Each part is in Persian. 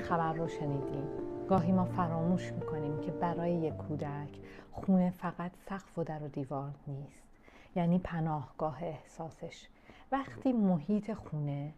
خبر رو شنیدیم. گاهی ما فراموش میکنیم که برای یک کودک خونه فقط سقف و در و دیوار نیست، یعنی پناهگاه احساسش. وقتی محیط خونه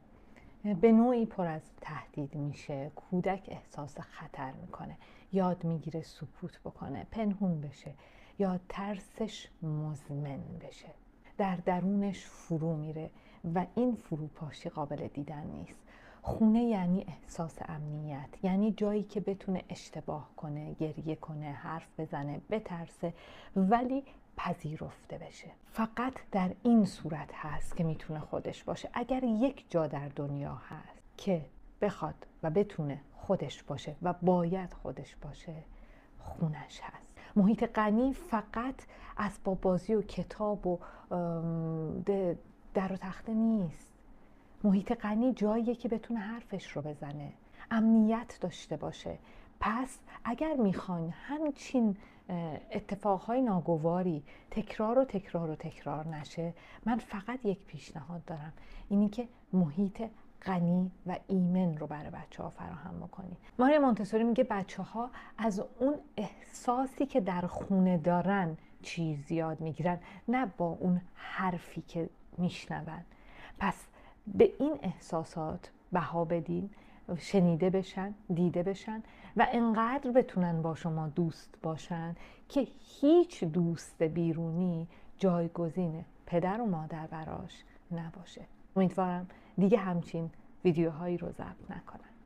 به نوعی پر از تهدید میشه، کودک احساس خطر میکنه، یاد میگیره سکوت بکنه، پنهون بشه یا ترسش مزمن بشه، در درونش فرو میره و این فروپاشی قابل دیدن نیست. خونه یعنی احساس امنیت، یعنی جایی که بتونه اشتباه کنه، گریه کنه، حرف بزنه، بترسه ولی پذیرفته بشه. فقط در این صورت هست که میتونه خودش باشه. اگر یک جا در دنیا هست که بخواد و بتونه خودش باشه و باید خودش باشه، خونش هست. محیط غنی فقط اسباب بازی و کتاب و در و تخته نیست. محیط غنی جاییه که بتونه حرفش رو بزنه، امنیت داشته باشه. پس اگر میخواین همچین اتفاقهای ناگواری تکرار نشه، من فقط یک پیشنهاد دارم، اینی که محیط غنی و ایمن رو برای بچه ها فراهم بکنید. ماریا مونتسوری میگه بچه ها از اون احساسی که در خونه دارن چیز یاد میگیرن، نه با اون حرفی که میشنون. پس به این احساسات بها بدین، شنیده بشن، دیده بشن و انقدر بتونن با شما دوست باشن که هیچ دوست بیرونی جایگزین پدر و مادر براش نباشه. امیدوارم دیگه همچین ویدیوهایی رو ضبط نکنم.